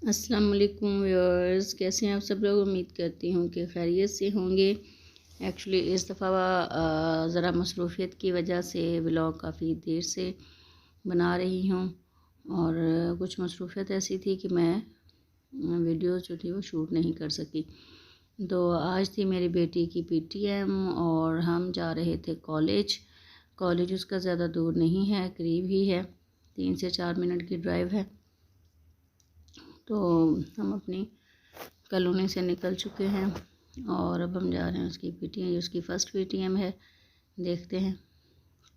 अस्सलाम वालेकुम व्यूअर्स, कैसे हैं आप सब लोग। उम्मीद करती हूँ कि खैरियत से होंगे। एक्चुअली इस दफ़ा ज़रा मसरूफ़ियत की वजह से व्लॉग काफ़ी देर से बना रही हूँ और कुछ मसरूफ़ियत ऐसी थी कि मैं वीडियो जो थी वो शूट नहीं कर सकी। तो आज थी मेरी बेटी की पीटीएम और हम जा रहे थे कॉलेज उसका ज़्यादा दूर नहीं है, करीब ही है, 3 से 4 मिनट की ड्राइव है। तो हम अपनी कॉलोनी से निकल चुके हैं और अब हम जा रहे हैं उसकी पीटीएम। उसकी फ़र्स्ट पीटीएम है, देखते हैं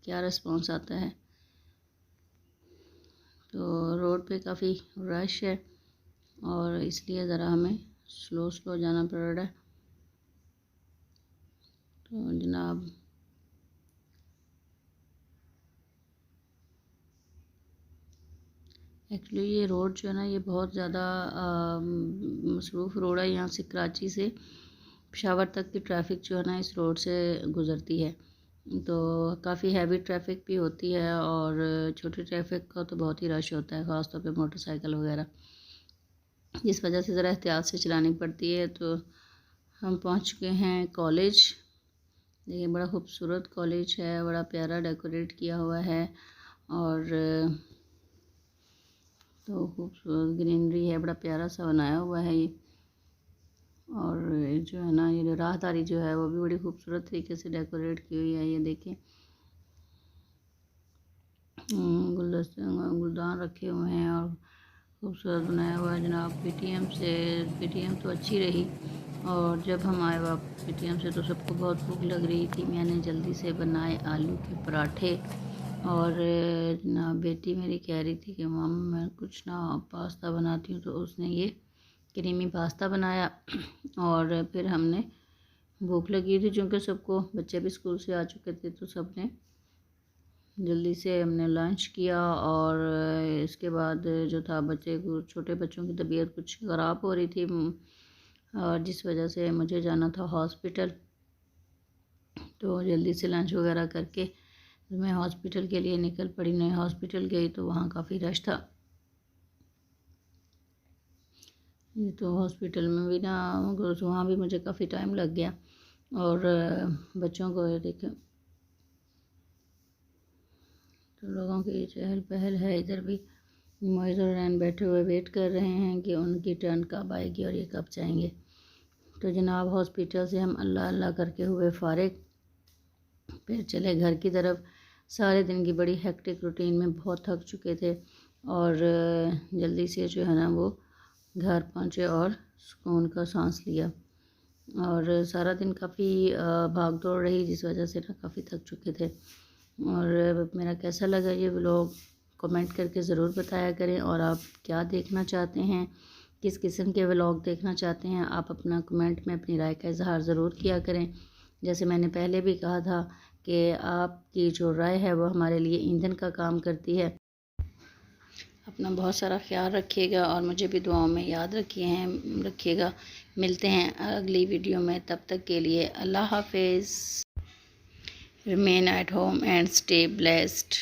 क्या रिस्पॉन्स आता है। तो रोड पे काफ़ी रश है और इसलिए ज़रा हमें स्लो जाना पड़ रहा है। तो जनाब एक्चुअली ये रोड जो है ना, ये बहुत ज़्यादा मसरूफ़ रोड है। यहाँ से कराची से पेशावर तक की ट्रैफ़िक जो है ना इस रोड से गुज़रती है। तो काफ़ी हैवी ट्रैफ़िक भी होती है और छोटी ट्रैफ़िक का तो बहुत ही रश होता है, ख़ास तौर पे मोटरसाइकिल वगैरह, जिस वजह से ज़रा एहतियात से चलानी पड़ती है। तो हम पहुँच चुके हैं कॉलेज। देखिए बड़ा खूबसूरत कॉलेज है, बड़ा प्यारा डेकोरेट किया हुआ है और तो खूबसूरत ग्रीनरी है, बड़ा प्यारा सा बनाया हुआ है ये। और जो है ना, ये राहदारी जो है वो भी बड़ी खूबसूरत तरीके से डेकोरेट की हुई है। ये देखें गुलदान रखे हुए हैं और खूबसूरत बनाया हुआ है जनाब। पीटीएम तो अच्छी रही और जब हम आए वापस पीटीएम से तो सबको बहुत भूख लग रही थी। मैंने जल्दी से बनाए आलू के पराठे और ना बेटी मेरी कह रही थी कि मम मैं कुछ ना पास्ता बनाती हूँ, तो उसने ये क्रीमी पास्ता बनाया। और फिर हमने भूख लगी थी चूँकि सबको, बच्चे भी स्कूल से आ चुके थे, तो सब ने जल्दी से हमने लंच किया। और इसके बाद जो था छोटे बच्चों की तबीयत कुछ ख़राब हो रही थी और जिस वजह से मुझे जाना था हॉस्पिटल। तो जल्दी से लंच वगैरह करके मैं हॉस्पिटल के लिए निकल पड़ी। मैं हॉस्पिटल गई तो वहाँ काफ़ी रश था। ये तो हॉस्पिटल में भी ना, वहाँ भी मुझे काफ़ी टाइम लग गया और बच्चों को देखें तो लोगों की चहल पहल है। इधर भी मोइज़ और रैन बैठे हुए वेट कर रहे हैं कि उनकी टर्न कब आएगी और ये कब जाएंगे। तो जनाब हॉस्पिटल से हम अल्लाह अल्लाह करके हुए फ़ारिग, फिर चले घर की तरफ। सारे दिन की बड़ी हेक्टिक रूटीन में बहुत थक चुके थे और जल्दी से जो है ना वो घर पहुँचे और सुकून का सांस लिया। और सारा दिन काफ़ी भाग दौड़ रही, जिस वजह से ना काफ़ी थक चुके थे। और मेरा कैसा लगा ये व्लॉग कमेंट करके ज़रूर बताया करें। और आप क्या देखना चाहते हैं, किस किस्म के व्लॉग देखना चाहते हैं, आप अपना कमेंट में अपनी राय का इजहार ज़रूर किया करें। जैसे मैंने पहले भी कहा था कि आपकी जो राय है वो हमारे लिए ईंधन का काम करती है। अपना बहुत सारा ख्याल रखिएगा और मुझे भी दुआओं में याद रखिएगा। मिलते हैं अगली वीडियो में, तब तक के लिए अल्लाह हाफिज़। Remain at home and stay blessed.